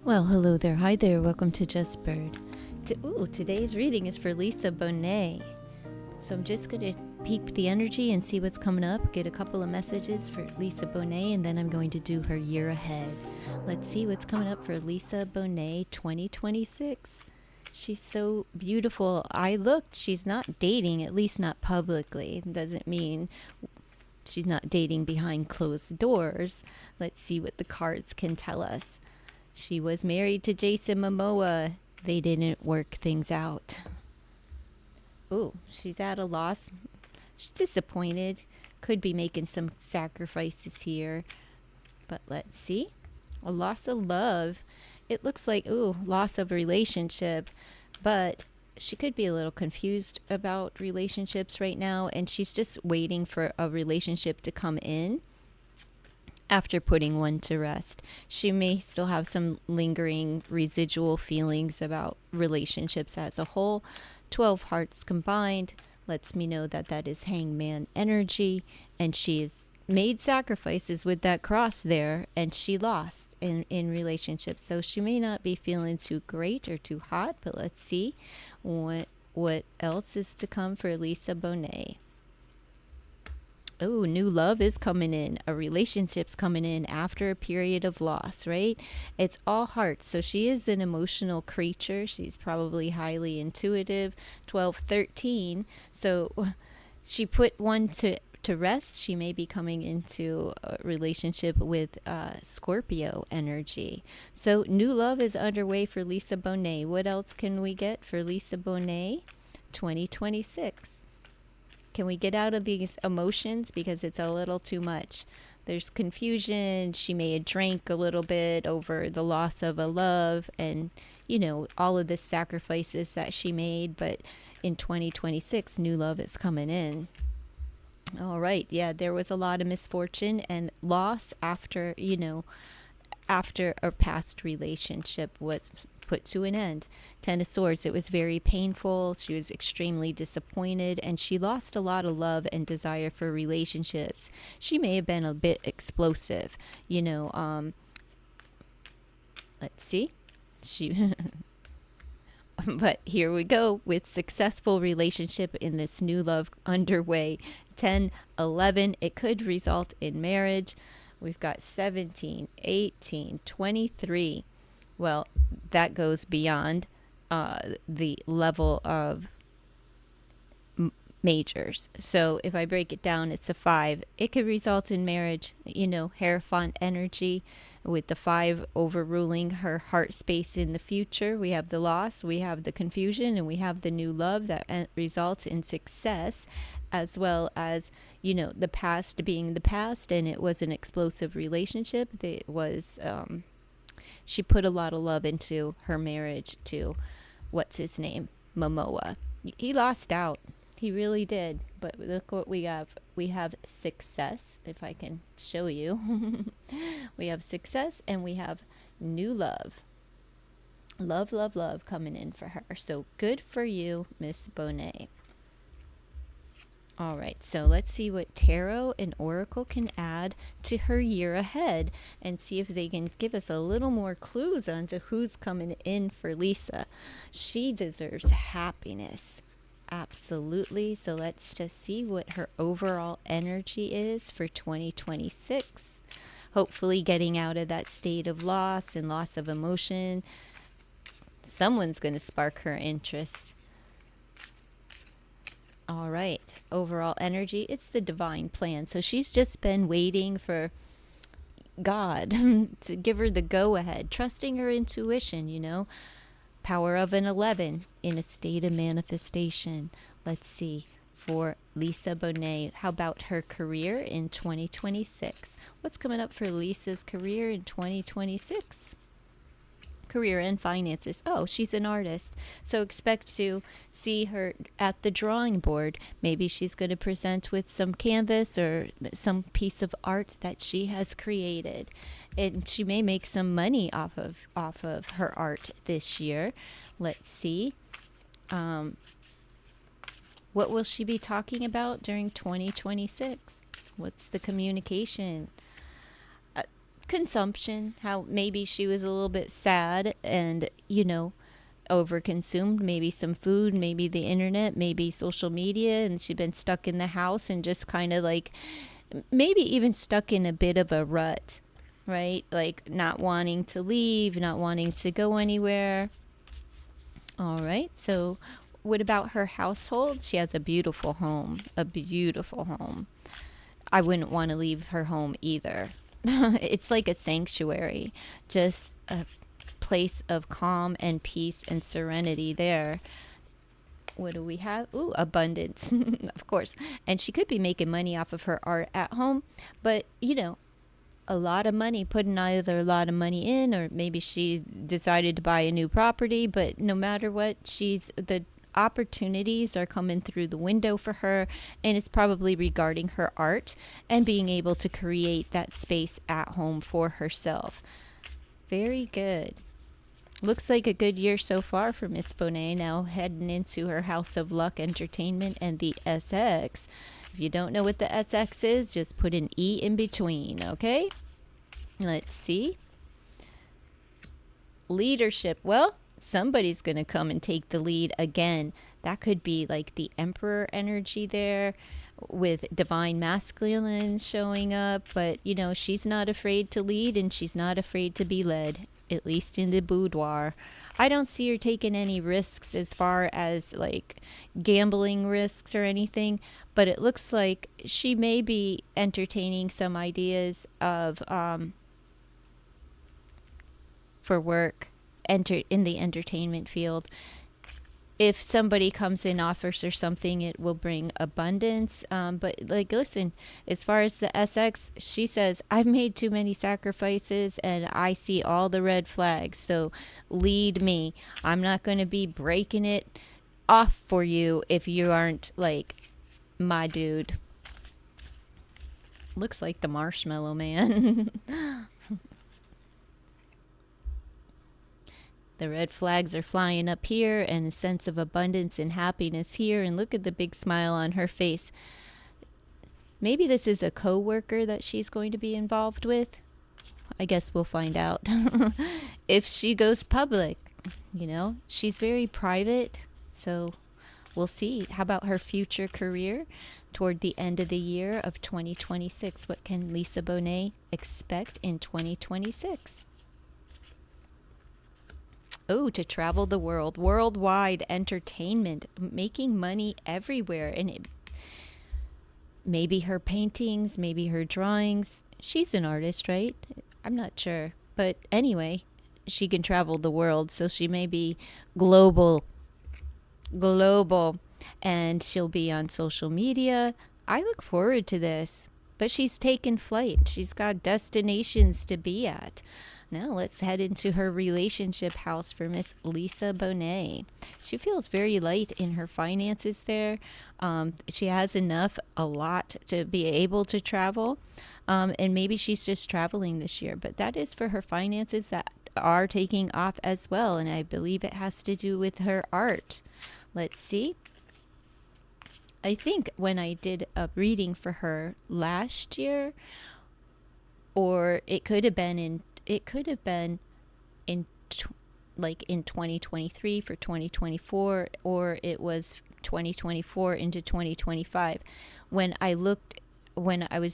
Well, hello there. Hi there. Welcome to Just Bird. Today's reading is for Lisa Bonet. So I'm just going to peep the energy and see what's coming up, get a couple of messages for Lisa Bonet, and then I'm going to do her year ahead. Let's see what's coming up for Lisa Bonet 2026. She's so beautiful. I looked. She's not dating, at least not publicly. Doesn't mean she's not dating behind closed doors. Let's see what the cards can tell us. She was married to Jason Momoa. They didn't work things out. Oh, she's at a loss. She's disappointed. Could be making some sacrifices here. But let's see. A loss of love. It looks like, loss of relationship. But she could be a little confused about relationships right now. And she's just waiting for a relationship to come in. After putting one to rest, she may still have some lingering residual feelings about relationships as a whole. 12 hearts combined lets me know that that is hangman energy, and she's made sacrifices with that cross there, and she lost in relationships. So she may not be feeling too great or too hot, but let's see what else is to come for Lisa Bonet. Oh, new love is coming in. A relationship's coming in after a period of loss, right? It's all hearts. So she is an emotional creature. She's probably highly intuitive. 12, 13. So she put one to rest. She may be coming into a relationship with Scorpio energy. So new love is underway for Lisa Bonet. What else can we get for Lisa Bonet 2026? Can we get out of these emotions because it's a little too much? There's confusion. She may have drank a little bit over the loss of a love and, all of the sacrifices that she made. But in 2026, new love is coming in. All right. Yeah, there was a lot of misfortune and loss after a past relationship was put to an end. 10 of Swords, it was very painful. She was extremely disappointed, and she lost a lot of love and desire for relationships. She may have been a bit explosive, let's see. But here we go with successful relationship in this new love underway. 10, 11, it could result in marriage. We've got 17, 18, 23. Well, that goes beyond the level of majors. So if I break it down, it's a 5. It could result in marriage, Hierophant energy with the 5 overruling her heart space in the future. We have the loss, we have the confusion, and we have the new love that results in success, as well as, the past being the past, and it was an explosive relationship. It was... she put a lot of love into her marriage to, what's his name, Momoa. He lost out. He really did. But look what we have. We have success, if I can show you. We have success and we have new love. Love, love, love coming in for her. So good for you, Miss Bonet. All right, so let's see what Tarot and Oracle can add to her year ahead and see if they can give us a little more clues onto who's coming in for Lisa. She deserves happiness. Absolutely. So let's just see what her overall energy is for 2026. Hopefully getting out of that state of loss and loss of emotion. Someone's going to spark her interest. All right. Overall energy, it's the divine plan. So she's just been waiting for God to give her the go-ahead, trusting her intuition, Power of an 11 in a state of manifestation. Let's see. For Lisa Bonet, how about her career in 2026? What's coming up for Lisa's career in 2026? Career and finances. Oh, she's an artist. So expect to see her at the drawing board. Maybe she's going to present with some canvas or some piece of art that she has created. And she may make some money off of her art this year. Let's see. What will she be talking about during 2026? What's the communication? consumption, how maybe she was a little bit sad and, overconsumed maybe some food, maybe the internet, maybe social media, and she'd been stuck in the house and just kind of like maybe even stuck in a bit of a rut, right? Like not wanting to leave, not wanting to go anywhere. All right. So, what about her household? She has a beautiful home, a beautiful home. I wouldn't want to leave her home either. It's like a sanctuary, just a place of calm and peace and serenity there. What do we have? Ooh, abundance, of course. And she could be making money off of her art at home, but a lot of money, putting either a lot of money in, or maybe she decided to buy a new property. But no matter what, the opportunities are coming through the window for her, and it's probably regarding her art and being able to create that space at home for herself. Very good. Looks like a good year so far for Miss Bonet, now heading into her House of Luck Entertainment and the SX. If you don't know what the SX is, just put an E in between, okay? Let's see. Leadership. Well, somebody's going to come and take the lead again. That could be like the Emperor energy there with divine masculine showing up. But, she's not afraid to lead and she's not afraid to be led, at least in the boudoir. I don't see her taking any risks as far as like gambling risks or anything, but it looks like she may be entertaining some ideas of for work in the entertainment field. If somebody comes in, offers her something, it will bring abundance. But like, listen, as far as the SX, she says, I've made too many sacrifices and I see all the red flags. So lead me. I'm not going to be breaking it off for you if you aren't like my dude. Looks like the Marshmallow Man. The red flags are flying up here, and a sense of abundance and happiness here. And look at the big smile on her face. Maybe this is a co-worker that she's going to be involved with. I guess we'll find out. If she goes public, she's very private. So we'll see. How about her future career toward the end of the year of 2026? What can Lisa Bonet expect in 2026? Oh, to travel the world, worldwide entertainment, making money everywhere. And maybe her paintings, maybe her drawings. She's an artist, right? I'm not sure. But anyway, she can travel the world, so she may be global. And she'll be on social media. I look forward to this. But she's taken flight. She's got destinations to be at. Now let's head into her relationship house for Miss Lisa Bonet. She feels very light in her finances there. She has a lot to be able to travel. And maybe she's just traveling this year. But that is for her finances that are taking off as well. And I believe it has to do with her art. Let's see. I think when I did a reading for her last year, or it could have been in 2023 for 2024, or it was 2024 into 2025. When I was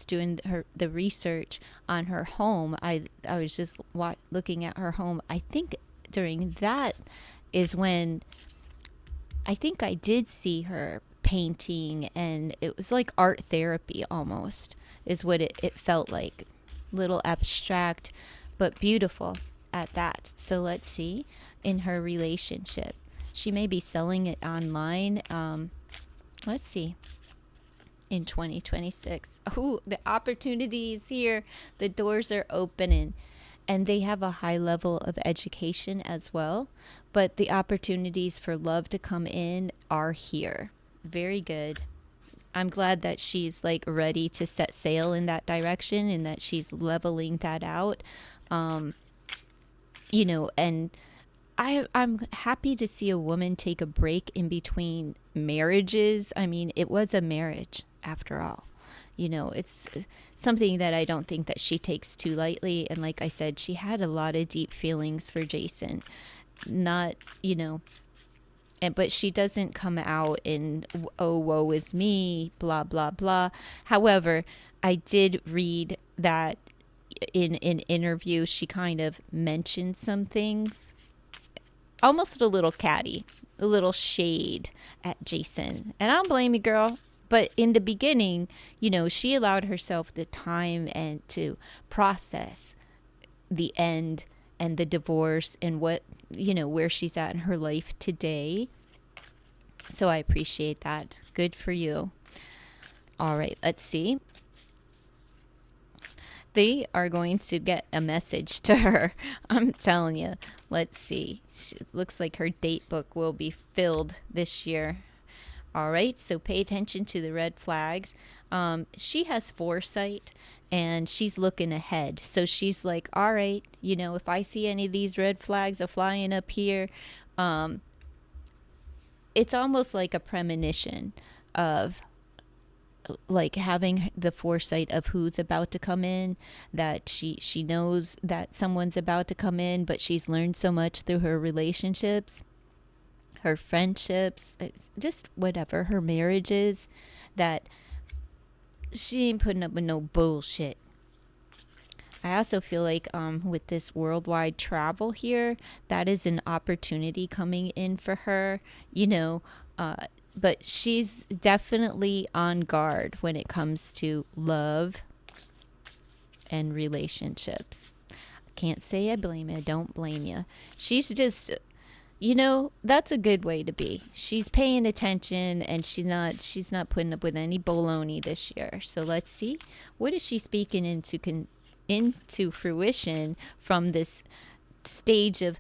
doing the research on her home, I was just looking at her home. I think during that is when I think I did see her painting, and it was like art therapy almost is what it felt like. Little abstract, but beautiful at that. So let's see, in her relationship, she may be selling it online. Let's see, in 2026. Oh, the opportunities here. The doors are opening, and they have a high level of education as well. But the opportunities for love to come in are here. Very good. I'm glad that she's like ready to set sail in that direction, and that she's leveling that out. And I'm happy to see a woman take a break in between marriages. I mean, it was a marriage after all. It's something that I don't think that she takes too lightly. And like I said, she had a lot of deep feelings for Jason. Not, but she doesn't come out in, oh, woe is me, blah, blah, blah. However, I did read that in an interview, she kind of mentioned some things, almost a little catty, a little shade at Jason. And I don't blame you, girl. But in the beginning, she allowed herself the time and to process the end and the divorce and what, where she's at in her life today. So I appreciate that. Good for you. All right, let's see. They are going to get a message to her. I'm telling you. Let's see. It looks like her date book will be filled this year. All right, so pay attention to the red flags. She has foresight and she's looking ahead. So she's like, all right, if I see any of these red flags are flying up here, it's almost like a premonition of like having the foresight of who's about to come in, that she knows that someone's about to come in, but she's learned so much through her relationships, her friendships, just whatever, her marriages, that she ain't putting up with no bullshit. I also feel like with this worldwide travel here, that is an opportunity coming in for her, but she's definitely on guard when it comes to love and relationships. I can't say I blame you. I don't blame you. She's just, that's a good way to be. She's paying attention and she's not putting up with any baloney this year. So let's see. What is she speaking into fruition from this stage of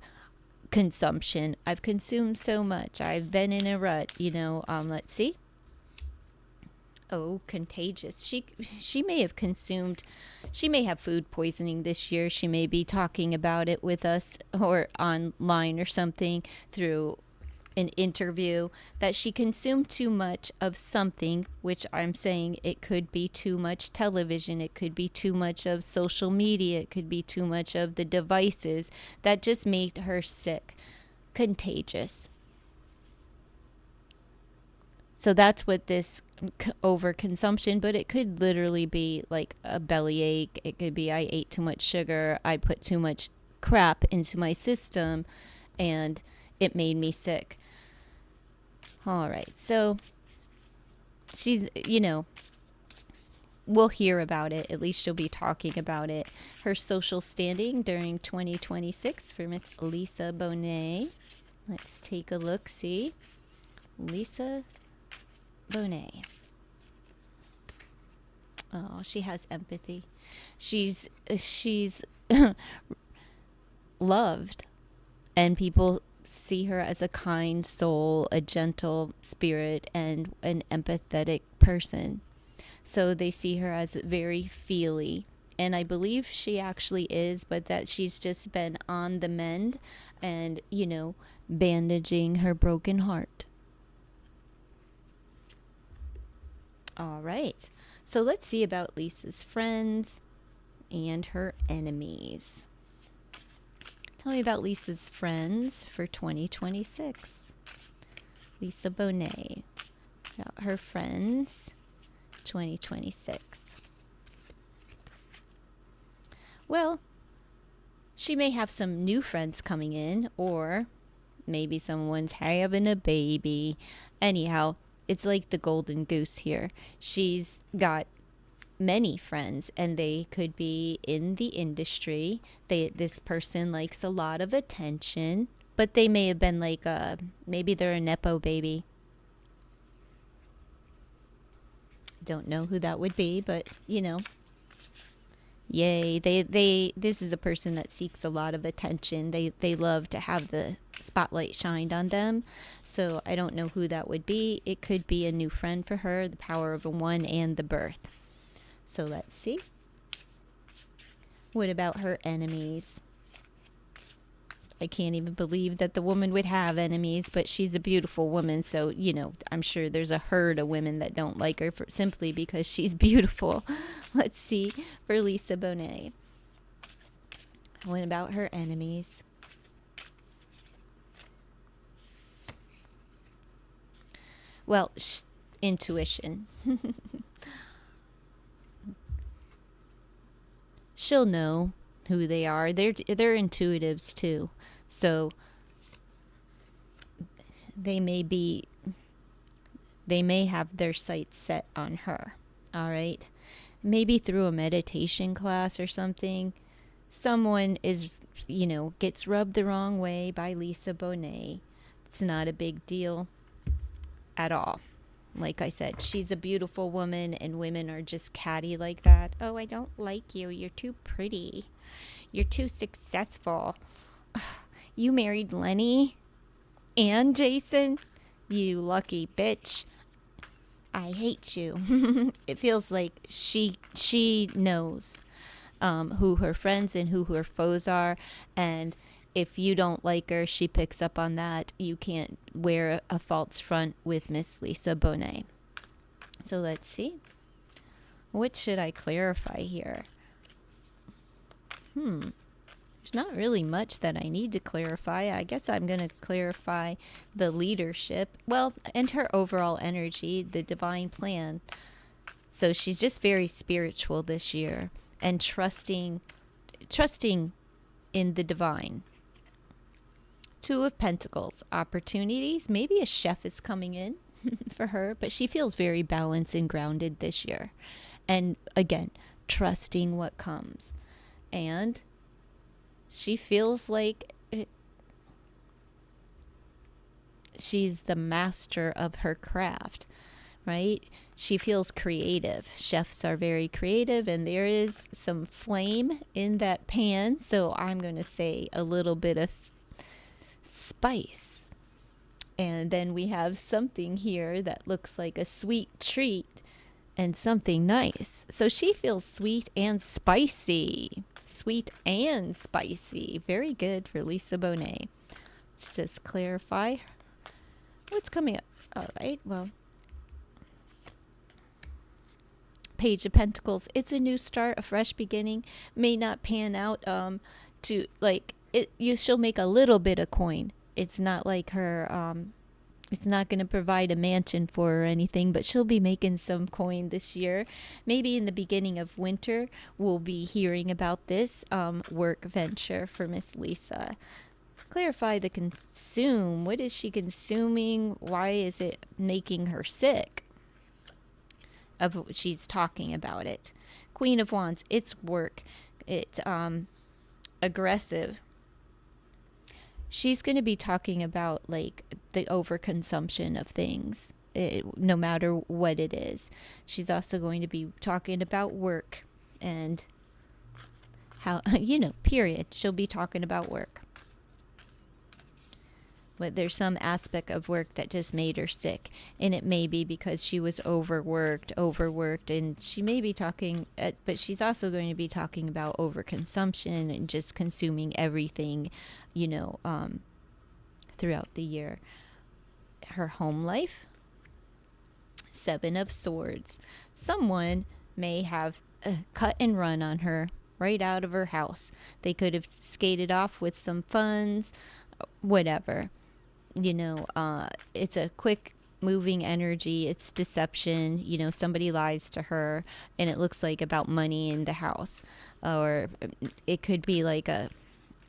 consumption? I've consumed so much. I've been in a rut, let's see. Oh, contagious. She may have consumed, she may have food poisoning this year. She may be talking about it with us or online or something through an interview, that she consumed too much of something, which I'm saying it could be too much television, it could be too much of social media, it could be too much of the devices that just made her sick. Contagious. So that's what this overconsumption, but it could literally be like a bellyache. It could be I ate too much sugar, I put too much crap into my system, and it made me sick. All right, so she's, we'll hear about it. At least she'll be talking about it. Her social standing during 2026 for Miss Lisa Bonet. Let's take a look, see. Lisa Bonet. Oh, she has empathy. She's loved, and people see her as a kind soul, a gentle spirit, and an empathetic person. So they see her as very feely. And I believe she actually is, but that she's just been on the mend and, bandaging her broken heart. All right. So let's see about Lisa's friends and her enemies. Tell me about Lisa's friends for 2026. Lisa Bonet. About her friends, 2026. Well, she may have some new friends coming in, or maybe someone's having a baby. Anyhow, it's like the golden goose here. She's got many friends, and they could be in the industry. This person likes a lot of attention, but they may have been like maybe they're a nepo baby. Don't know who that would be, but yay, this is a person that seeks a lot of attention. They love to have the spotlight shined on them. So I don't know who that would be. It could be a new friend for her, the power of a one, and the birth. So let's see. What about her enemies? I can't even believe that the woman would have enemies, but she's a beautiful woman. So, I'm sure there's a herd of women that don't like her simply because she's beautiful. Let's see for Lisa Bonet. What about her enemies? Well, intuition. She'll know who they are. They're intuitives too. So they may have their sights set on her. All right? Maybe through a meditation class or something. Someone gets rubbed the wrong way by Lisa Bonet. It's not a big deal at all. Like I said, she's a beautiful woman, and women are just catty like that. Oh, I don't like you. You're too pretty. You're too successful. You married Lenny and Jason? You lucky bitch. I hate you. It feels like she knows who her friends and who her foes are, and if you don't like her, she picks up on that. You can't wear a false front with Miss Lisa Bonet. So let's see. What should I clarify here? There's not really much that I need to clarify. I guess I'm going to clarify the leadership. Well, and her overall energy, the divine plan. So she's just very spiritual this year and trusting in the divine. Two of Pentacles, opportunities. Maybe a chef is coming in for her, but she feels very balanced and grounded this year. And again, trusting what comes. And she feels like she's the master of her craft, right? She feels creative. Chefs are very creative, and there is some flame in that pan. So I'm going to say a little bit of spice. And then we have something here that looks like a sweet treat and something nice. So she feels sweet and spicy. Sweet and spicy. Very good for Lisa Bonet. Let's just clarify what's coming up. All right, well, Page of Pentacles. It's a new start, a fresh beginning. May not pan out to like it. She'll make a little bit of coin. It's not like her. It's not going to provide a mansion for her or anything, but she'll be making some coin this year. Maybe in the beginning of winter, we'll be hearing about this work venture for Miss Lisa. Clarify the consume. What is she consuming? Why is it making her sick? She's talking about it. Queen of Wands. It's work. It's aggressive. She's going to be talking about like the overconsumption of things, no matter what it is. She's also going to be talking about work and how, period. She'll be talking about work. But there's some aspect of work that just made her sick. And it may be because she was overworked. And she may be talking, but she's also going to be talking about overconsumption and just consuming everything, throughout the year. Her home life, 7 of Swords. Someone may have cut and run on her right out of her house. They could have skated off with some funds, whatever. It's a quick moving energy. It's deception. Somebody lies to her and it looks like about money in the house. Or it could be like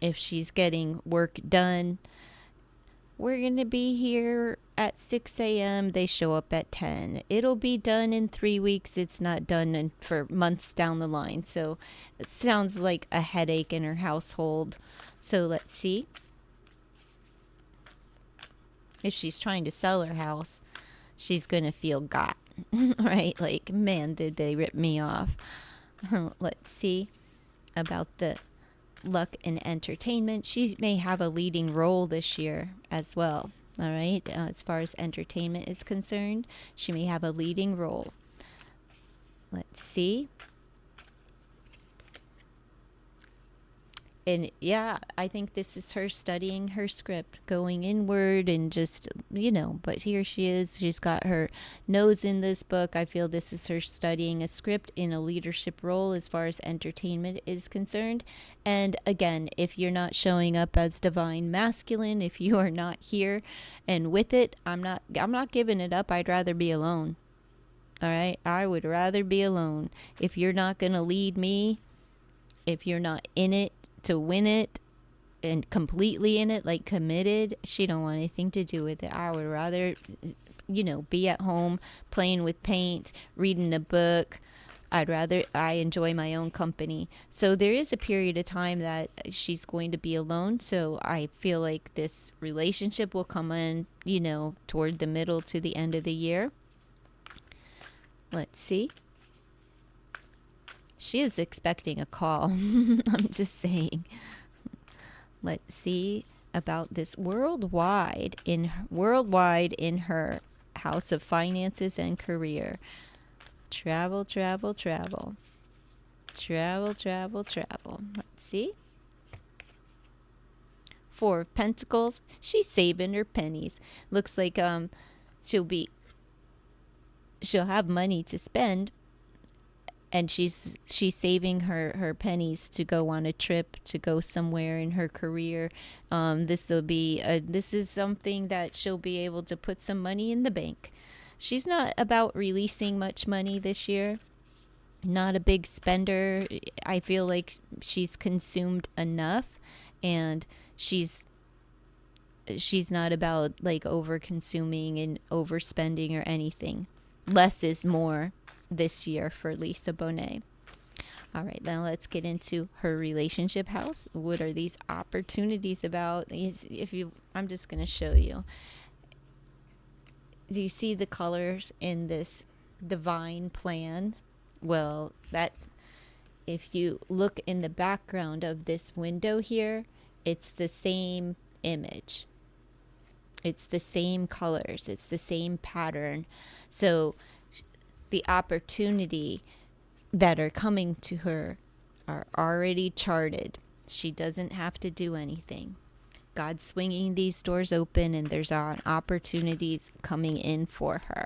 if she's getting work done, we're going to be here at 6 a.m. They show up at 10. It'll be done in 3 weeks. It's not done for months down the line. So it sounds like a headache in her household. So let's see. If she's trying to sell her house, she's going to feel got, right? Like, man, did they rip me off. Let's see about the luck and entertainment. She may have a leading role this year as well, all right? As far as entertainment is concerned, she may have a leading role. Let's see. And yeah, I think this is her studying her script, going inward and just, but here she is. She's got her nose in this book. I feel this is her studying a script in a leadership role as far as entertainment is concerned. And again, if you're not showing up as divine masculine, if you are not here and with it, I'm not giving it up. I'd rather be alone. All right? I would rather be alone. If you're not going to lead me, if you're not in it to win it and completely in it, like committed, she don't want anything to do with it. I would rather, be at home playing with paint, reading a book. I enjoy my own company. So there is a period of time that she's going to be alone. So I feel like this relationship will come in, toward the middle to the end of the year. Let's see. She is expecting a call. I'm just saying. Let's see about this worldwide in her house of finances and career. Travel, travel, travel. Travel, travel, travel. Let's see. Four of Pentacles. She's saving her pennies. Looks like she'll have money to spend, and she's saving her pennies to go on a trip, to go somewhere in her career. This is something that she'll be able to put some money in the bank. She's not about releasing much money this year. Not a big spender. I feel like she's consumed enough, and she's not about like over consuming and overspending or anything. Less is more this year for Lisa Bonet. All right, now let's get into her relationship house. What are these opportunities about? I'm just going to show you. Do you see the colors in this divine plan? Well, if you look in the background of this window here, it's the same image. It's the same colors. It's the same pattern. So the opportunity that are coming to her are already charted. She doesn't have to do anything. God's swinging these doors open, and there's opportunities coming in for her.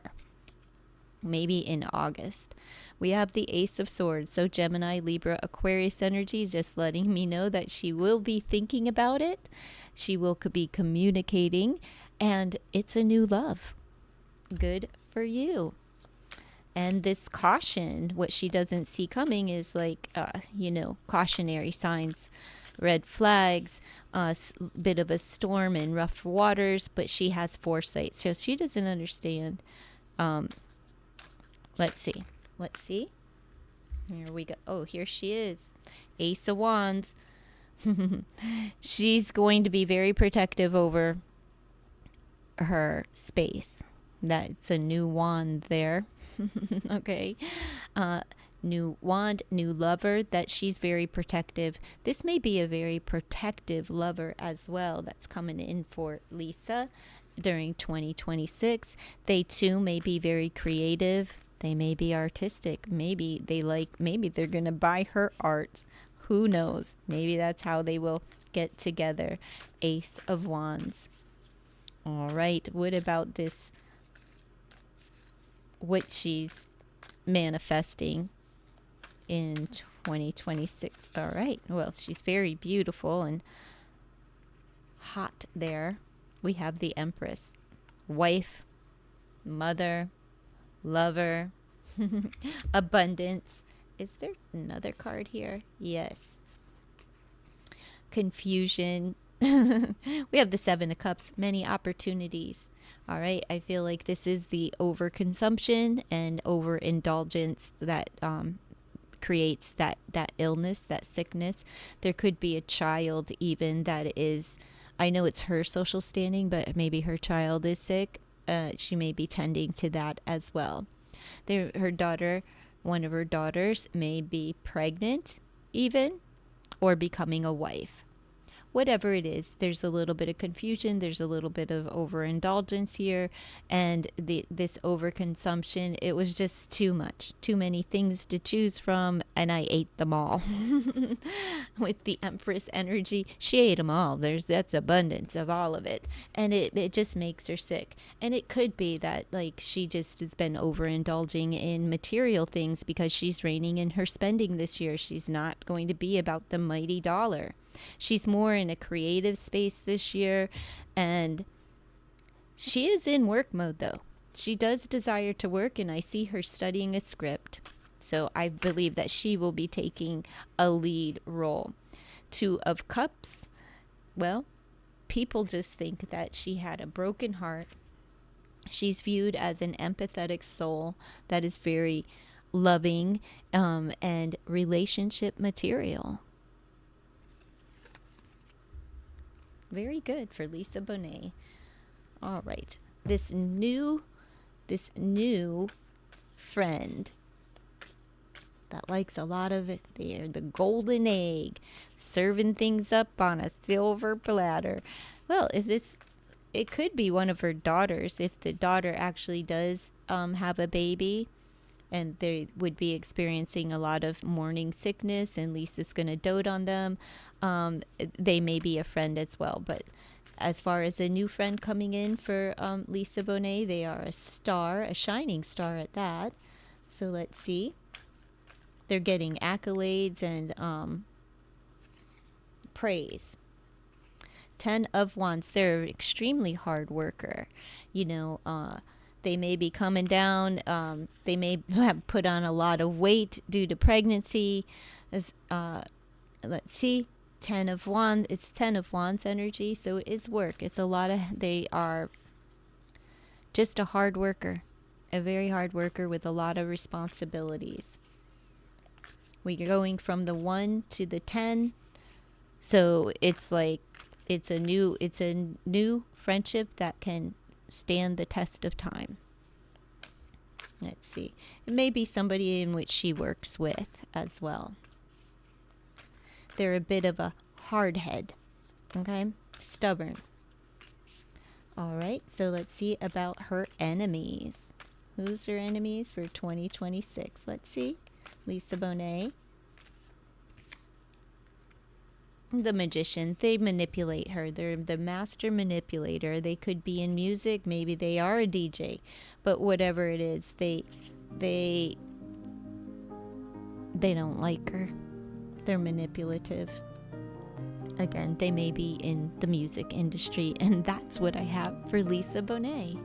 Maybe in August. We have the Ace of Swords. So Gemini, Libra, Aquarius energy is just letting me know that she will be thinking about it. She will be communicating, and it's a new love. Good for you. And this caution, what she doesn't see coming is like, cautionary signs, red flags, bit of a storm and rough waters, but she has foresight. So she doesn't understand. Let's see. Here we go. Oh, here she is. Ace of Wands. She's going to be very protective over her space. That's a new wand there. Okay. New wand, new lover, that she's very protective. This may be a very protective lover as well that's coming in for Lisa during 2026. They too may be very creative. They may be artistic. Maybe they're going to buy her art. Who knows? Maybe that's how they will get together. Ace of Wands. All right. What about this? What she's manifesting in 2026. All right. Well, she's very beautiful and hot there. We have the Empress. Wife, mother, lover, abundance. Is there another card here? Yes. Confusion. We have the Seven of Cups. Many opportunities. All right. I feel like this is the overconsumption and overindulgence that creates that illness, that sickness. There could be a child even that is, I know it's her social standing, but maybe her child is sick. She may be tending to that as well. Her daughter, one of her daughters may be pregnant even, or becoming a wife. whatever it is, there's a little bit of confusion, there's a little bit of overindulgence here, and this overconsumption, it was just too much, too many things to choose from, and I ate them all. With the Empress energy, she ate them all. That's abundance of all of it, and it just makes her sick. And it could be that like she just has been overindulging in material things because she's reining in her spending this year. She's not going to be about the mighty dollar. She's more in a creative space this year, and she is in work mode though. She does desire to work, and I see her studying a script. So I believe that she will be taking a lead role. Two of Cups, well, people just think that she had a broken heart. She's viewed as an empathetic soul that is very loving and relationship material. Very good for Lisa Bonet. All right. This new friend that likes a lot of it. They're the golden egg, serving things up on a silver platter. Well, it could be one of her daughters. If the daughter actually does have a baby, and they would be experiencing a lot of morning sickness, and Lisa's going to dote on them, they may be a friend as well. But as far as a new friend coming in for Lisa Bonet, they are a star, a shining star at that. So let's see. They're getting accolades and praise. 10 of Wands. They're an extremely hard worker. They may be coming down. They may have put on a lot of weight due to pregnancy. Let's see. 10 of Wands. It's 10 of Wands energy. So it is work. It's a lot of, they are just a hard worker. A very hard worker with a lot of responsibilities. We're going from the 1 to the 10. So it's like, it's a new friendship that can stand the test of time. Let's see. It may be somebody in which she works with as well. They're a bit of a hard head. Okay? Stubborn. All right. So let's see about her enemies. Who's her enemies for 2026? Let's see. Lisa Bonet. The Magician. They manipulate her. They're the master manipulator. They could be in music. Maybe they are a DJ. But whatever it is, they don't like her. They're manipulative. Again, they may be in the music industry. And that's what I have for Lisa Bonet.